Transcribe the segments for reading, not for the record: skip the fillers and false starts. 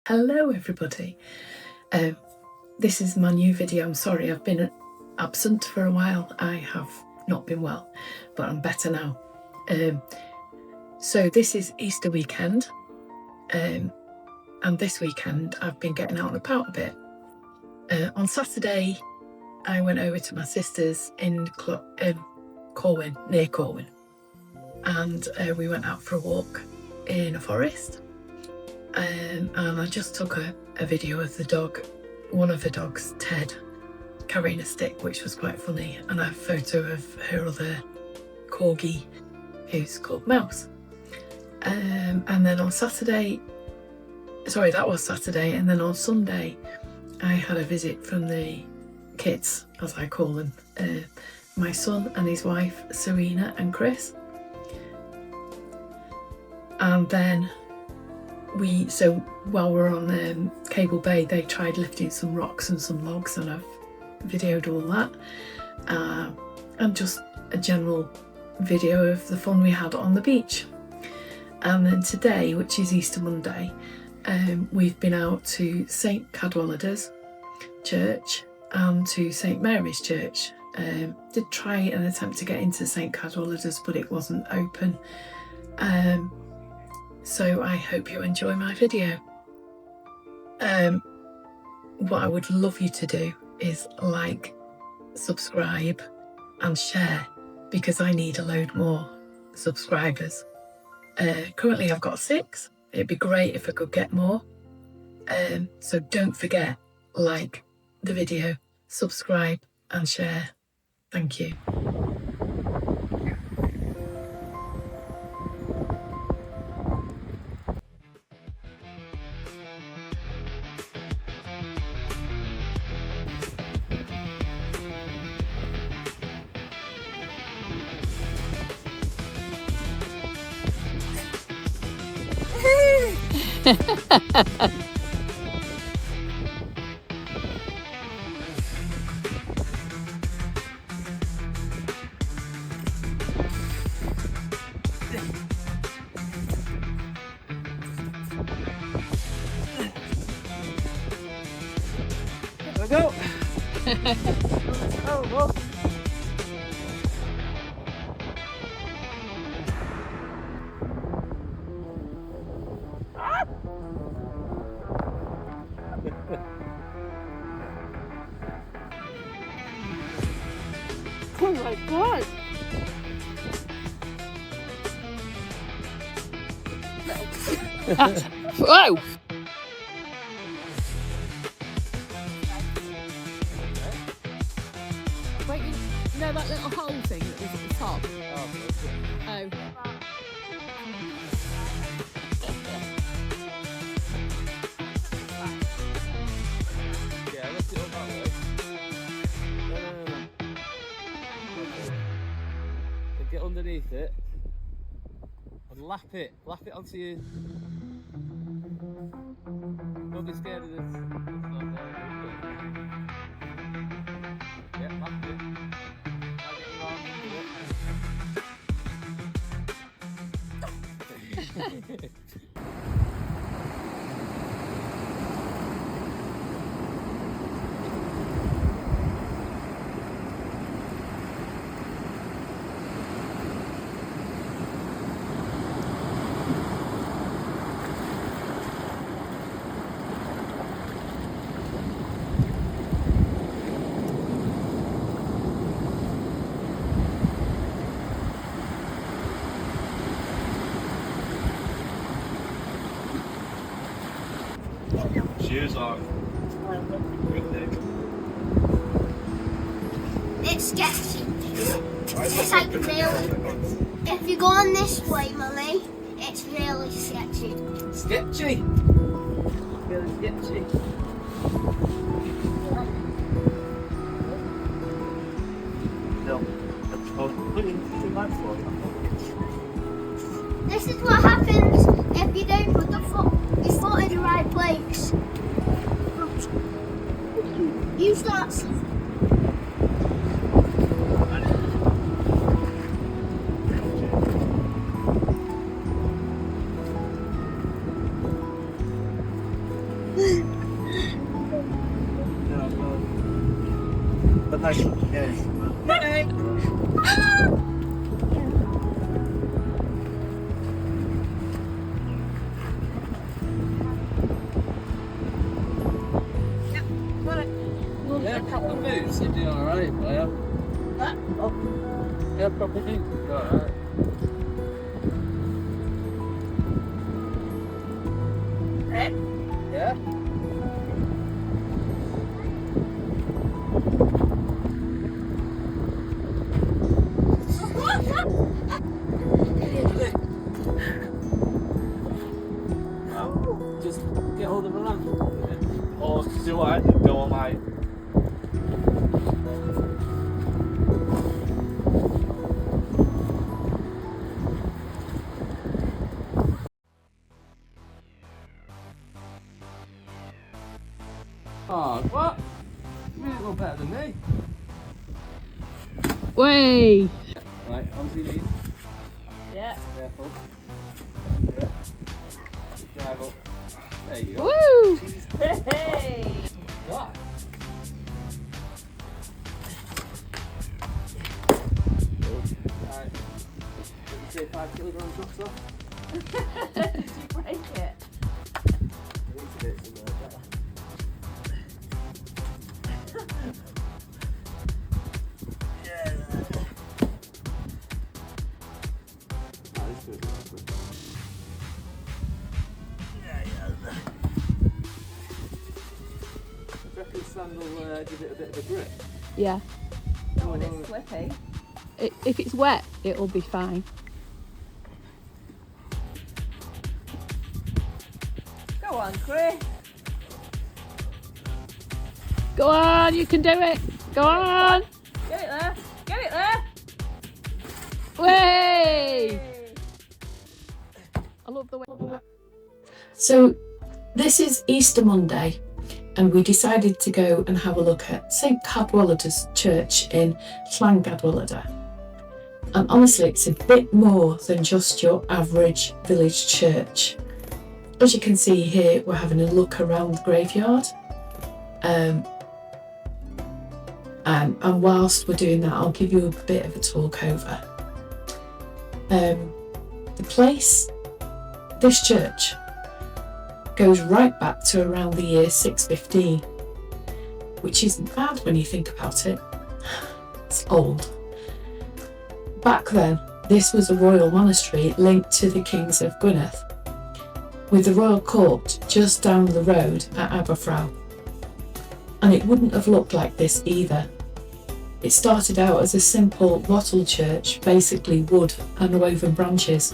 Hello everybody, this is my new video. I'm sorry I've been absent for a while. I have not been well, but I'm better now. So this is Easter weekend, and this weekend I've been getting out and about a bit. On Saturday I went over to my sister's in Corwin, near Corwin, and we went out for a walk in a forest. And I just took a video of the dog, one of the dogs, Ted, carrying a stick, which was quite funny, and a photo of her other corgi, who's called Mouse. And then on Saturday, sorry, that was Saturday, and then on Sunday I had a visit from the kids, as I call them, my son and his wife Serena and Chris. And then so while we're on Cable Bay, they tried lifting some rocks and some logs, and I've videoed all that, and just a general video of the fun we had on the beach. And then today, which is Easter Monday, we've been out to St Cadwaladers Church and to St Mary's Church. Did try an attempt to get into St Cadwaladers, but it wasn't open. So I hope you enjoy my video. What I would love you to do is like, subscribe and share, because I need a load more subscribers. Currently I've got 6. It'd be great if I could get more. So don't forget, like the video, subscribe and share. Thank you. There we go. Oh, whoa. Oh my god! Whoa! Wait, you know that little hole thing that was at the top? Oh. Yeah, let's do it that way. And get underneath it and lap it onto you. Don't be scared of this. Yeah, lap it. Now get your arm into it. Shoes off. It's sketchy. It's like really. If you go on this way, Mummy, it's really sketchy. Sketchy. Really sketchy. No. This is what happens if you don't put your foot in the right place. You start. but nice. Yeah. Yeah, proper moves, you'd do alright, player. Yeah, proper moves, you'd do alright. Yeah? Just get hold of a lamp. Or do I go on my. Oh, what? You really look better than me. Way. Right, onto your knees. Yeah. Careful. Yeah. Drive up. There you go. Woo! Hey. What? Right. Did you say 5 kilogram trucks off? Did you break it? Sand will give it a bit of a grip. Yeah. Not when it's slippy. If it's wet, it'll be fine. Go on, Chris. Go on, you can do it. Go on. Get it there. Get it there. Way! I love the way. So this is Easter Monday, and we decided to go and have a look at St Cadwaladers Church in Cadwaladers. And honestly, it's a bit more than just your average village church. As you can see here, we're having a look around the graveyard. And whilst we're doing that, I'll give you a bit of a talk over. The place, this church, goes right back to around the year 615, which isn't bad when you think about it. It's old. Back then, this was a royal monastery linked to the kings of Gwynedd, with the royal court just down the road at Aberfraw. And it wouldn't have looked like this either. It started out as a simple wattle church, basically wood and woven branches.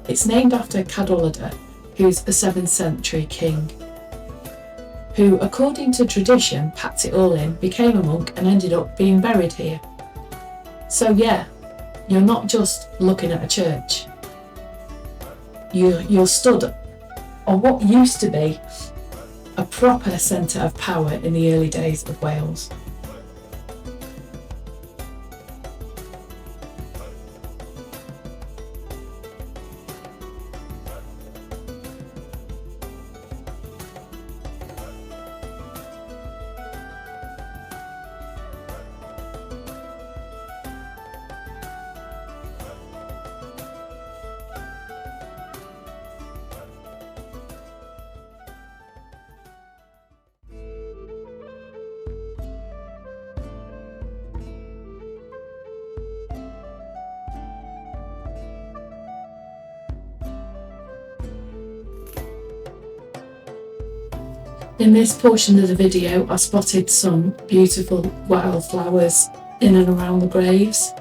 It's named after Cadwaladr, who's a 7th century king, who, according to tradition, packed it all in, became a monk and ended up being buried here. So yeah, you're not just looking at a church. You're stood on what used to be a proper centre of power in the early days of Wales. In this portion of the video, I spotted some beautiful wildflowers in and around the graves.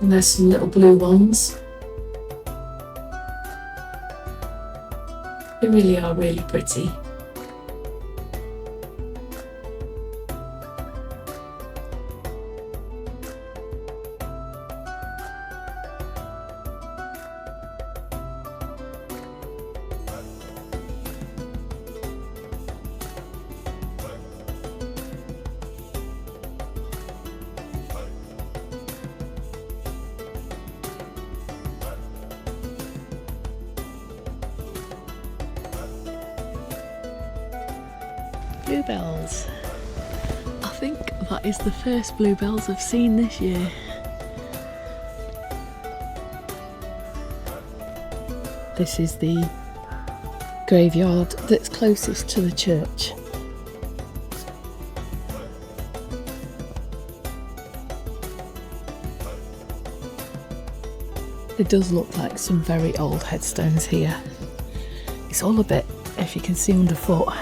And there's some little blue ones. They really are really pretty. Bluebells. I think that is the first bluebells I've seen this year. This is the graveyard that's closest to the church. It does look like some very old headstones here. It's all a bit, if you can see underfoot,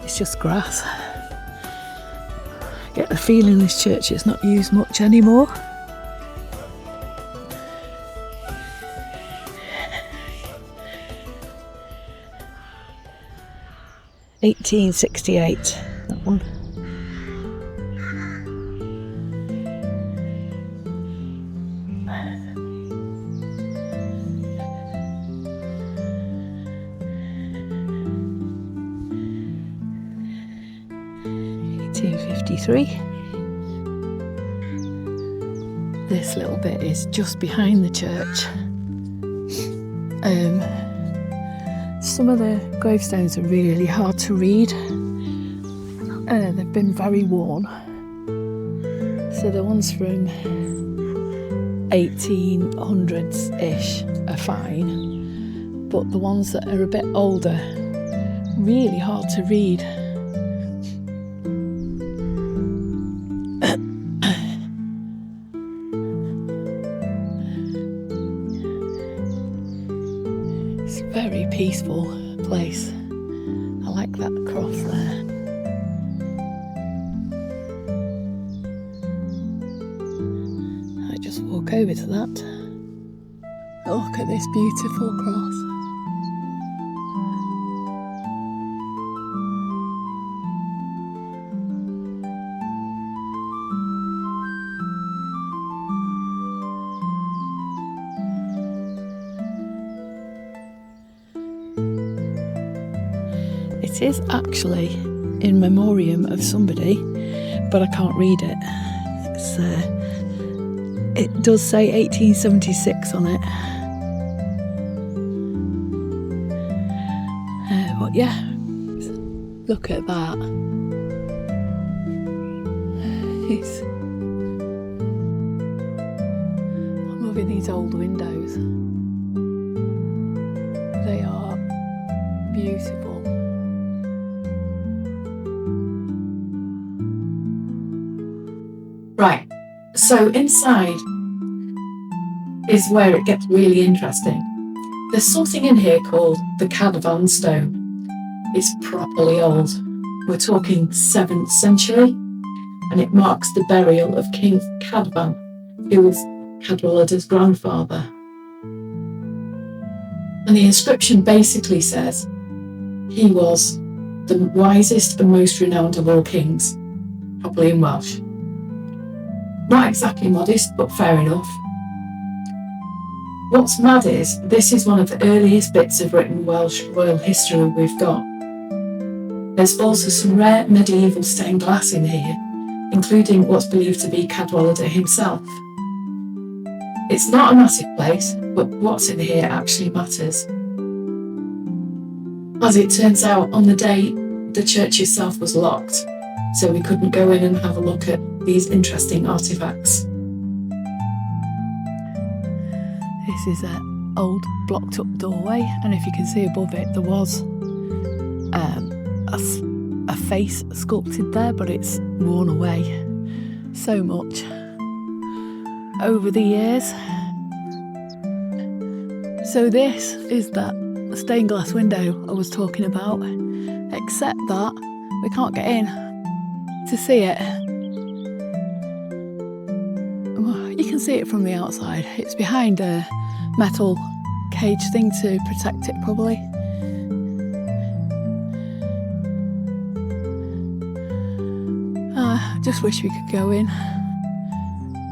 it's just grass. I get the feeling this church is not used much anymore. (1868), that one. This little bit is just behind the church. Some of the gravestones are really hard to read. They've been very worn. So the ones from 1800s-ish are fine, but the ones that are a bit older, really hard to read. Very peaceful place. I like that cross there. I just walk over to that. Look at this beautiful cross. It is actually in memoriam of somebody, but I can't read it. It does say 1876 on it. But yeah, look at that. I'm loving these old windows. They are beautiful. Right, so inside is where it gets really interesting. There's something in here called the Cadwaladers stone. It's properly old. We're talking 7th century, and it marks the burial of King Cadwan, who was Cadwaladers' grandfather. And the inscription basically says he was the wisest and most renowned of all kings, probably in Welsh. Not exactly modest, but fair enough. What's mad is, this is one of the earliest bits of written Welsh royal history we've got. There's also some rare medieval stained glass in here, including what's believed to be Cadwalader himself. It's not a massive place, but what's in here actually matters. As it turns out, on the day, the church itself was locked, so we couldn't go in and have a look at these interesting artefacts. This is an old blocked up doorway, and if you can see above it, there was a face sculpted there, but it's worn away so much over the years. So this is that stained glass window I was talking about, except that we can't get in to see it. You can see it from the outside. It's behind a metal cage thing to protect it, probably. I just wish we could go in,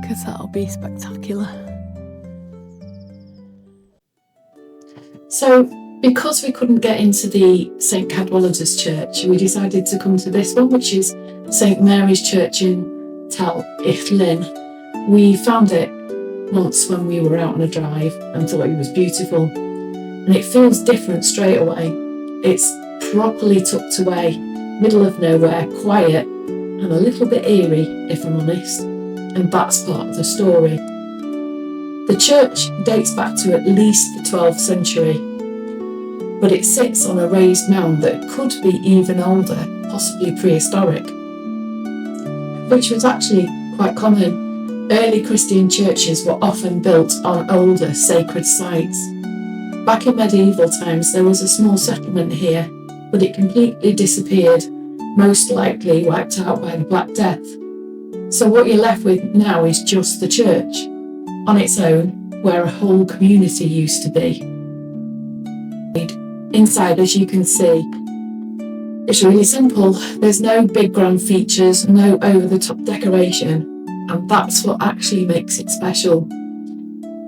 because that'll be spectacular. So, because we couldn't get into the St Cadwaladers Church, we decided to come to this one, which is St Mary's Church in Tal Lyn. We found it once when we were out on a drive and thought it was beautiful, and it feels different straight away. It's properly tucked away middle of nowhere, quiet, and a little bit eerie, if I'm honest, and that's part of the story. The church dates back to at least the 12th century, but it sits on a raised mound that could be even older, possibly prehistoric, which was actually quite common. Early Christian churches were often built on older sacred sites. Back in medieval times, there was a small settlement here, but it completely disappeared, most likely wiped out by the Black Death. So what you're left with now is just the church, on its own, where a whole community used to be. Inside, as you can see, it's really simple. There's no big grand features, no over-the-top decoration, and that's what actually makes it special.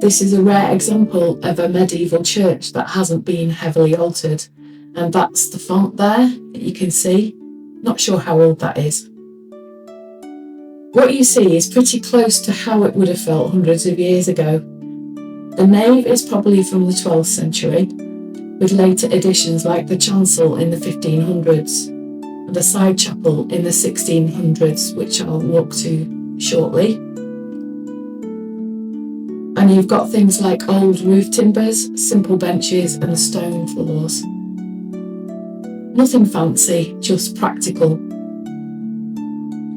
This is a rare example of a medieval church that hasn't been heavily altered, and that's the font there that you can see. Not sure how old that is. What you see is pretty close to how it would have felt hundreds of years ago. The nave is probably from the 12th century, with later additions like the chancel in the 1500s and the side chapel in the 1600s, which I'll walk to shortly. And you've got things like old roof timbers, simple benches and stone floors. Nothing fancy, just practical.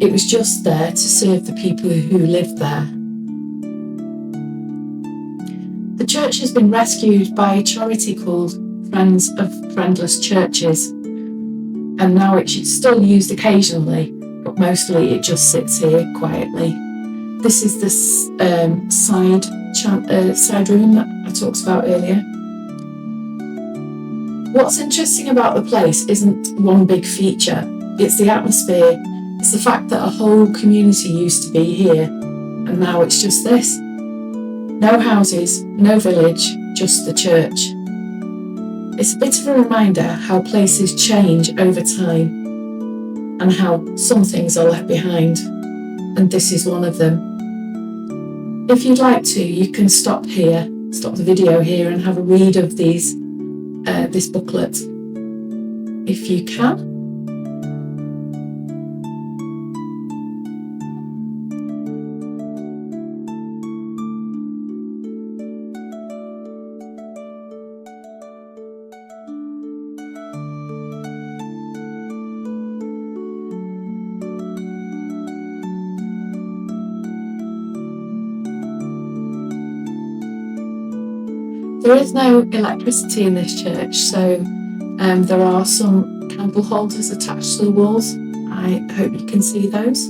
It was just there to serve the people who lived there. The church has been rescued by a charity called Friends of Friendless Churches, and now it's still used occasionally, but mostly it just sits here quietly. This is the side room that I talked about earlier. What's interesting about the place isn't one big feature, it's the atmosphere. It's the fact that a whole community used to be here, and now it's just this. No houses, no village, just the church. It's a bit of a reminder how places change over time and how some things are left behind, and this is one of them. If you'd like to, you can stop the video here and have a read of this booklet, if you can. There is no electricity in this church, so there are some candle holders attached to the walls. I hope you can see those.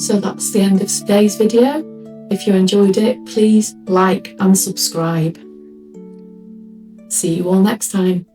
So that's the end of today's video. If you enjoyed it, please like and subscribe. See you all next time.